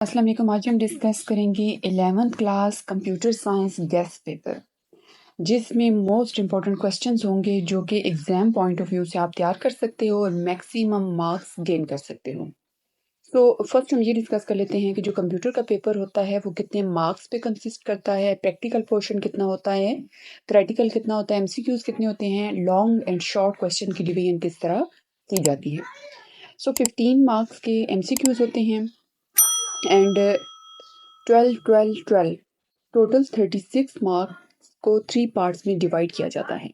अस्सलाम वालेकुम। आज हम डिस्कस करेंगे 11th class computer science guest paper, जिसमें मोस्ट इम्पॉर्टेंट क्वेश्चंस होंगे जो कि एग्ज़ाम पॉइंट ऑफ व्यू से आप तैयार कर सकते हो और मैक्सिमम मार्क्स गेन कर सकते हो। तो फर्स्ट हम ये डिस्कस कर लेते हैं कि जो कंप्यूटर का पेपर होता है वो कितने मार्क्स पे कंसिस्ट करता है, प्रैक्टिकल पोर्शन कितना होता है, थ्योरेटिकल कितना होता है, एमसीक्यूज कितने होते हैं, लॉन्ग एंड शॉर्ट क्वेश्चन की डिवीजन किस तरह की जाती है। सो 15 मार्क्स के एमसीक्यूज होते हैं एंड 12 टोटल 36 मार्क्स को 3 पार्ट्स में डिवाइड किया जाता है,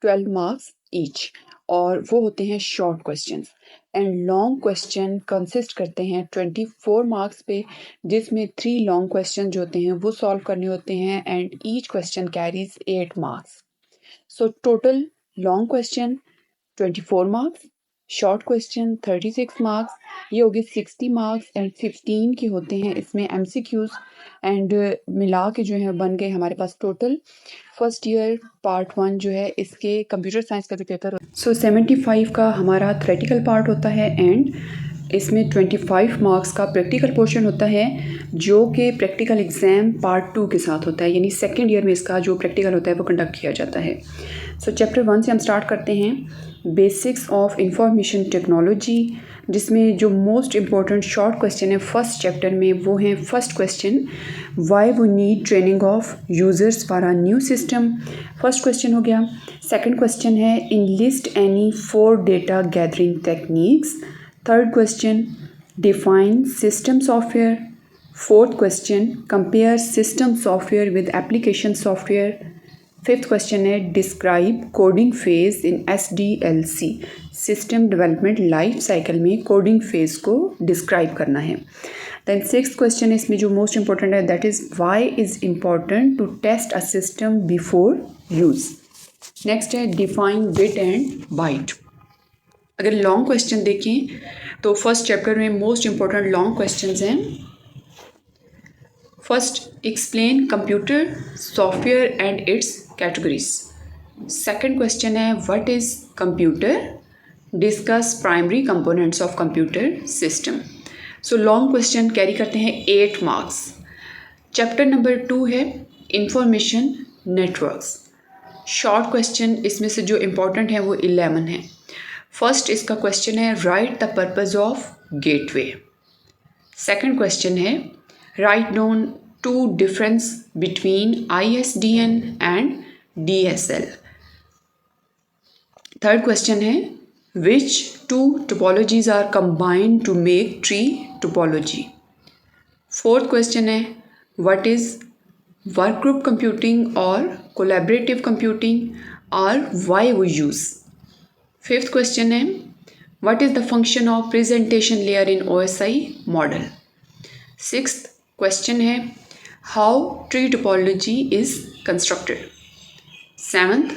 12 मार्क्स ईच, और वो होते हैं short questions. And long question consist करते हैं 24 मार्क्स पे, जिसमें 3 लॉन्ग क्वेश्चन जो होते हैं वो सॉल्व करने होते हैं and each question carries 8 marks. So total long question 24 marks, short question 36 marks, ये हो गए 60 मार्क्स एंड 15 के होते हैं इसमें एमसीक्यूज एंड मिला के जो है बन गए हमारे पास टोटल फर्स्ट ईयर पार्ट 1 जो है इसके कंप्यूटर साइंस का जो पेपर। सो 75 का हमारा थ्योरेटिकल पार्ट होता है एंड इसमें 25 मार्क्स का प्रैक्टिकल पोर्शन होता है, जो कि प्रैक्टिकल एग्ज़ाम पार्ट 2 के साथ होता है, यानी सेकेंड ईयर में इसका जो प्रैक्टिकल होता है वो कंडक्ट किया जाता है। सो चैप्टर 1 से हम स्टार्ट करते हैं, बेसिक्स ऑफ इंफॉर्मेशन टेक्नोलॉजी, जिसमें जो मोस्ट इम्पॉर्टेंट शॉर्ट क्वेश्चन है फर्स्ट चैप्टर में वो है first question, why we need training of users for a new system. First question हो गया। सेकंड क्वेश्चन है, in list any 4 data gathering techniques. Third question, define system software. Fourth question, compare system software with application software. Fifth question है, describe coding phase in SDLC, system development life cycle में coding phase को describe करना है। Then sixth question है इसमें जो most important है, that is why is important to test a system before use. Next है, डिफाइन बिट एंड बाइट। अगर लॉन्ग क्वेश्चन देखें तो फर्स्ट चैप्टर में मोस्ट इम्पॉर्टेंट लॉन्ग क्वेश्चंस हैं। First, explain computer software and its categories. Second question है, what is computer, discuss primary components of computer system. So long question carry करते हैं 8 marks. Chapter number 2 है information networks. Short question इसमें से जो important है वो 11 है। फर्स्ट इसका क्वेश्चन है, write the purpose of gateway. Second question है, write down 2 difference between ISDN and DSL। Third question है, which 2 topologies are combined to make tree topology. Fourth question है, what is work group computing और collaborative computing और why we use. Fifth question है, what is the function of presentation layer in OSI model. Sixth question है, how tree topology is constructed. Seventh,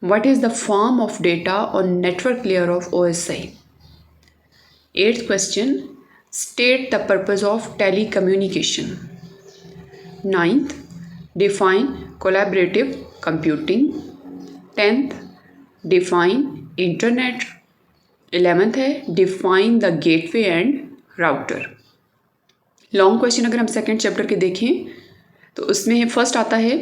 what is the form of data on network layer of OSI। Eighth question, state the purpose of telecommunication. Ninth, define collaborative computing. Tenth, define internet. 11th है, define the gateway and router. Long question अगर हम second chapter के देखें तो उसमें first आता है,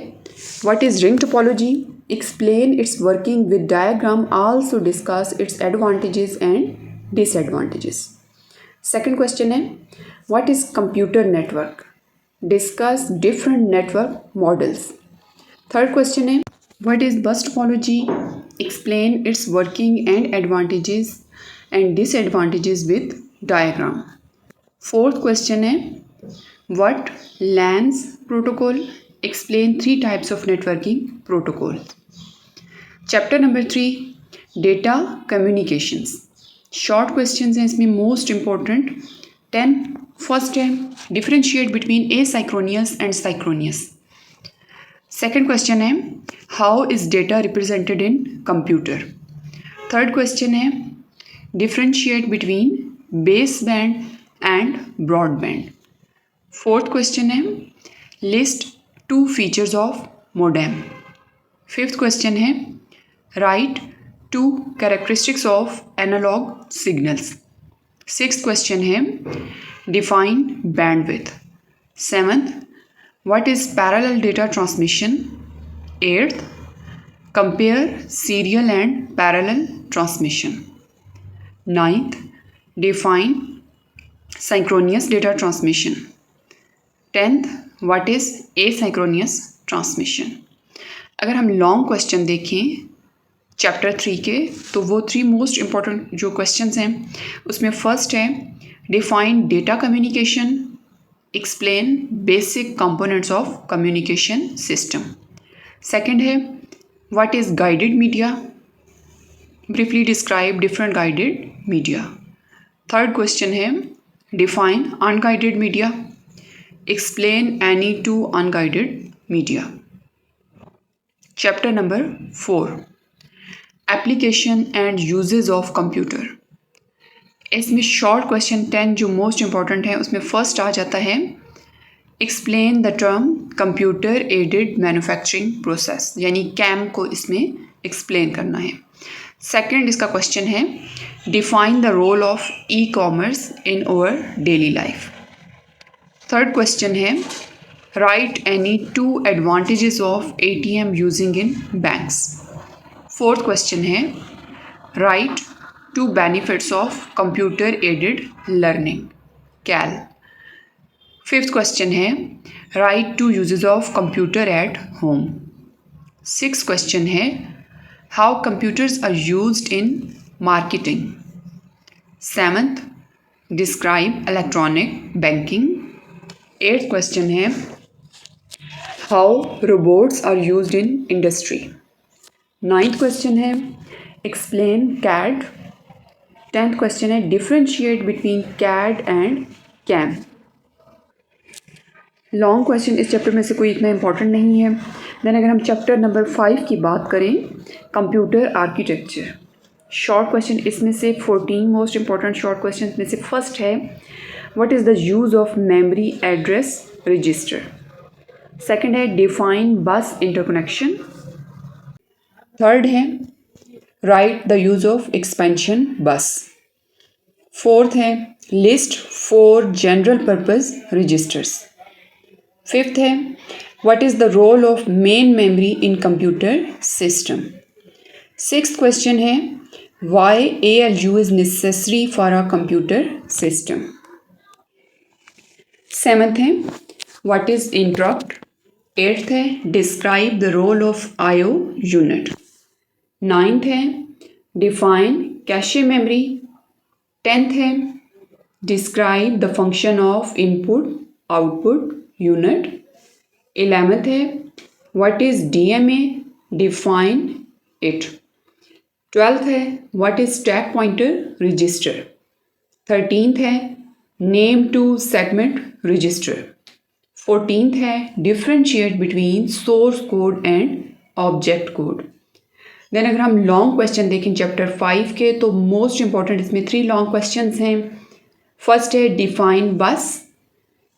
what is ring topology, explain its working with diagram, also discuss its advantages and disadvantages. Second question है, what is computer network, discuss different network models. Third question है, what is bus topology, explain its working and advantages and disadvantages with diagram. Fourth question है, what LANs protocol, explain 3 types of networking protocol. Chapter number 3, data communications. Short questions हैं इसमें most important 10। First है, differentiate between asynchronous and synchronous. Second question है, how is data represented in computer. Third question है, differentiate between base band and broadband. Fourth question है, list 2 features of modem. Fifth question है, write 2 characteristics of analog signals. Sixth question है, Define bandwidth. 7th, what is parallel data transmission? 8th, compare serial and parallel transmission. 9th, define synchronous data transmission. 10th, what is asynchronous transmission? अगर हम long question देखें chapter 3 के तो वो 3 most important जो questions हैं उसमें फर्स्ट है define data communication, explain basic components of communication system. Second है what is guided media, briefly describe different guided media. Third question है define unguided media, explain any two unguided media. Chapter number 4 application and uses of computer. इसमें short question 10 जो most important है उसमें first आ जाता है explain the term computer aided manufacturing process, यानी CAM को इसमें एक्सप्लेन करना है. सेकंड इसका क्वेश्चन है define the role of e commerce in our daily life. Third question है write any 2 advantages of ATM using in banks. Fourth question है write 2 benefits of computer aided learning CAL. Fifth question है write 2 uses of computer at home. Sixth question है how computers are used in marketing. Seventh describe electronic banking. Eighth question है how robots are used in industry. Ninth question है explain CAD. Tenth question है differentiate between CAD and CAM. Long question इस chapter में से कोई इतना important नहीं है. देन अगर हम चैप्टर नंबर 5 की बात करें कंप्यूटर आर्किटेक्चर, शॉर्ट क्वेश्चन इसमें से 14 मोस्ट इंपॉर्टेंट शॉर्ट क्वेश्चन में से फर्स्ट है what is the use of memory address register. Second है डिफाइन बस इंटरकनेक्शन. थर्ड है write the use of expansion bus. Fourth है list 4 general purpose registers. Fifth है what is the role of main memory in computer system. Sixth question है why ALU is necessary for a computer system. Seventh है what is interrupt. Eighth है describe the role of IO unit. Ninth है define cache memory. Tenth है describe the function of input output unit. 11th है what is DMA, define it. 12th है what is stack pointer register. 13th है name to segment register. 14th है differentiate between source code and object code. Then अगर हम long question देखें chapter 5 के तो most important इसमें 3 लॉन्ग क्वेश्चंस हैं. फर्स्ट है डिफाइन बस,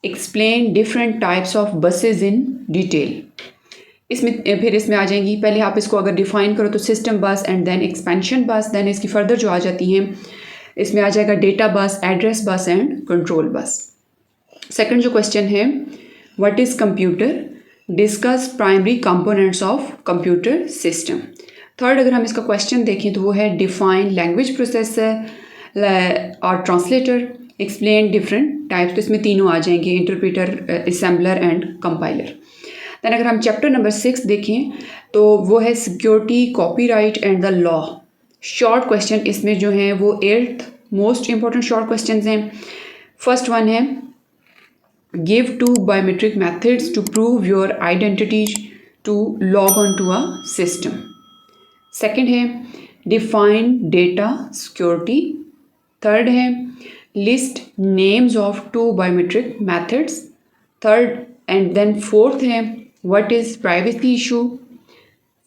explain different types of buses in detail. इसमें आ जाएंगी, पहले आप इसको अगर डिफाइन करो तो सिस्टम बस एंड देन एक्सपेंशन बस. देन इसकी फर्दर जो आ जाती हैं इसमें आ जाएगा data bus, address bus and control bus. Second जो क्वेश्चन है what is computer, discuss primary components of computer system. Third अगर हम इसका क्वेश्चन देखें तो वो है डिफाइन लैंग्वेज प्रोसेसर और ट्रांसलेटर, एक्सप्लेन डिफरेंट टाइप्स. तो इसमें तीनों आ जाएंगे interpreter, assembler and compiler. Then अगर हम चैप्टर नंबर 6 देखें तो वो है security, copyright and the law. Short question इसमें जो हैं वो 8th most important short question हैं. फर्स्ट वन है give 2 biometric methods to prove your identity to log on to a system. Second है डिफाइन डेटा सिक्योरिटी. थर्ड है list names of 2 biometric methods. Third and then fourth है what is privacy issue.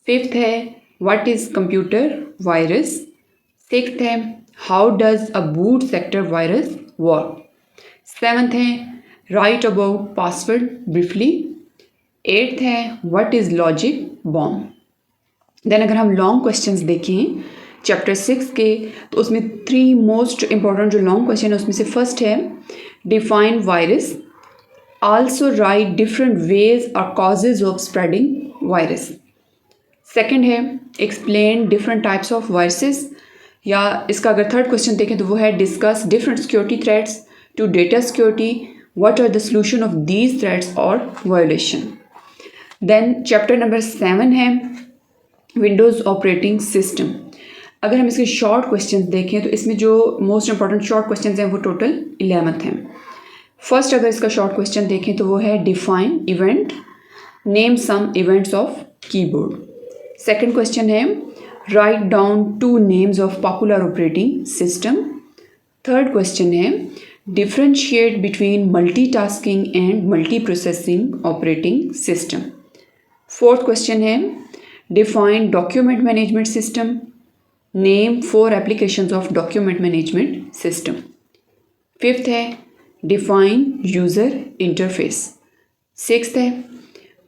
Fifth है what is computer virus. Sixth है how does a boot sector virus work. Seventh है write about password briefly. Eighth है what is logic bomb. Then अगर हम long questions देखें chapter 6 के, तो उसमें 3 मोस्ट इम्पॉर्टेंट जो लॉन्ग क्वेश्चन है उसमें से फर्स्ट है define virus, also write different ways और causes of spreading virus. Second है explain different types of viruses, या इसका अगर थर्ड क्वेश्चन देखें तो वो है discuss different security threats to data security, what are the solution of these threats और वायोलेशन। देन चैप्टर नंबर 7 है विंडोज़ ऑपरेटिंग सिस्टम। अगर हम इसके शॉर्ट क्वेश्चंस देखें तो इसमें जो मोस्ट इंपॉर्टेंट शॉर्ट क्वेश्चंस हैं वो टोटल 11 हैं। फर्स्ट अगर इसका शॉर्ट क्वेश्चन देखें तो वो है define event, name some events of keyboard. Second question है write down 2 names of popular operating system. Third question है differentiate between multitasking and multi processing operating system. Fourth question है define document management system, name 4 applications of document management system. Fifth है define user interface. Sixth है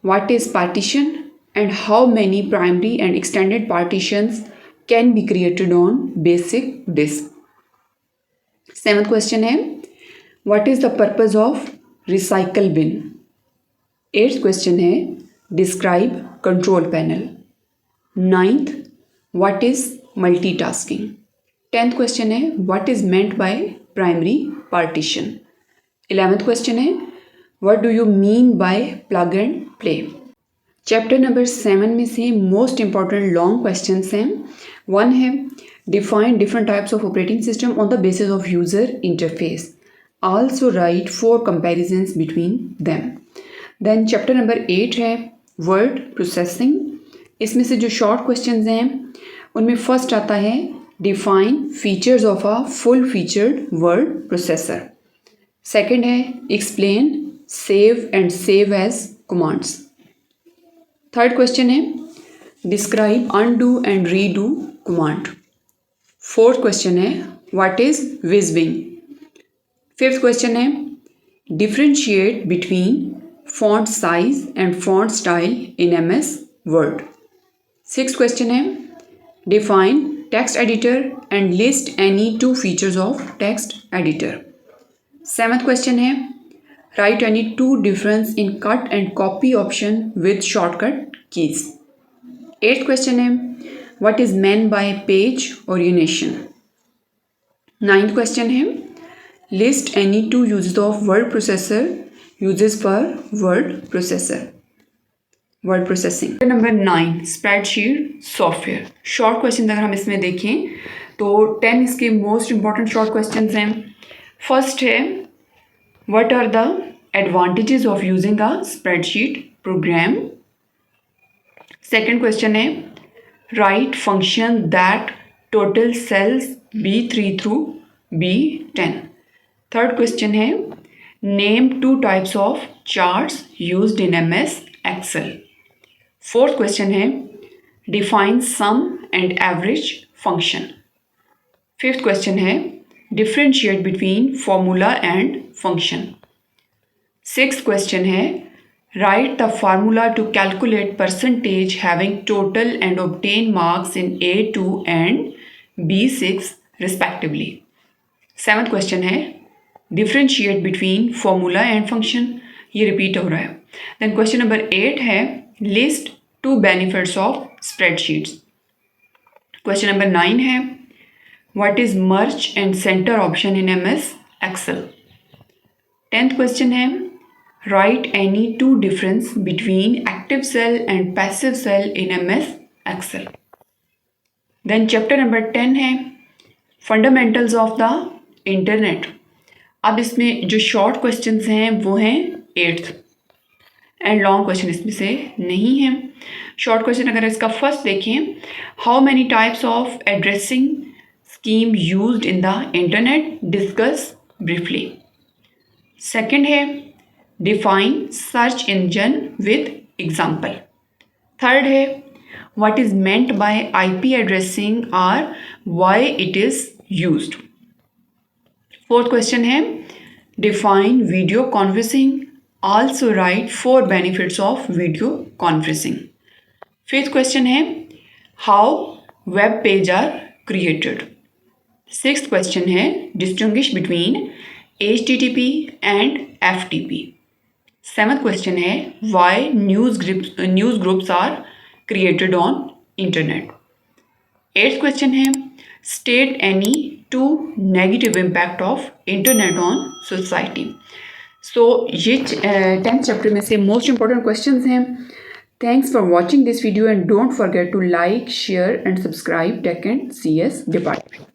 what is partition and how many primary and extended partitions can be created on basic disc. Seventh question है what is the purpose of recycle bin. Eighth question है describe control panel. Ninth what is multitasking. 10th question है what is meant by primary partition. 11th question है what do you mean by plug and play. Chapter number 7 में से most important long questions हैं। One है define different types of operating system on the basis of user interface, also write 4 comparisons between them. Then chapter number 8 है word processing. इसमें से जो short questions हैं उनमें फर्स्ट आता है define features of a full featured word processor. Second है explain save and save as commands. Third question है describe undo and redo command. Fourth question है व्हाट इज विजबिंग। फिफ्थ क्वेश्चन है differentiate between font size and font style in MS Word. Sixth question है define text editor and list any 2 features of text editor. Seventh question है write any 2 difference in cut and copy option with shortcut keys. Eighth question है what is meant by page orientation. Ninth question है list any 2 uses of word processor uses for word processor. Word processing. Number 9 spreadsheet software. Short question अगर हम इसमें देखें तो 10 इसके most important short questions हैं। First है what are the advantages of using a spreadsheet program. Second question है write function that total cells B3 through B10। Third question है name 2 types of charts used in MS Excel। Fourth question है define sum and average function. Fifth question है differentiate between formula and function. Sixth question है write the formula to calculate percentage having total and obtain marks in A2 and B6 respectively. Seventh question है differentiate between formula and function, ये repeat हो रहा है। Then question number 8 है list 2 benefits of spreadsheets. Question number 9 है what is merge and centre option in MS Excel। 10th question है write any 2 difference between active cell and passive cell in MS Excel। Then chapter number 10 है fundamentals of the internet. अब इसमें जो short questions हैं वो हैं 8th and long question इसमें से नहीं है। शॉर्ट क्वेश्चन अगर इसका फर्स्ट देखें how many types of addressing scheme used in the internet, discuss briefly. Second है define search engine with example. Third है what is meant by IP addressing और why it is used. Fourth question है define video conferencing, also write 4 benefits of video conferencing. Fifth question है how web page are created? Sixth question है distinguish between HTTP and FTP. Seventh question है why news groups are created on internet. Eighth question है state any two negative impact of internet on society. So ये 10th chapter में से most important questions हैं. Thanks for watching this video and don't forget to like, share and subscribe Tech and CS Department.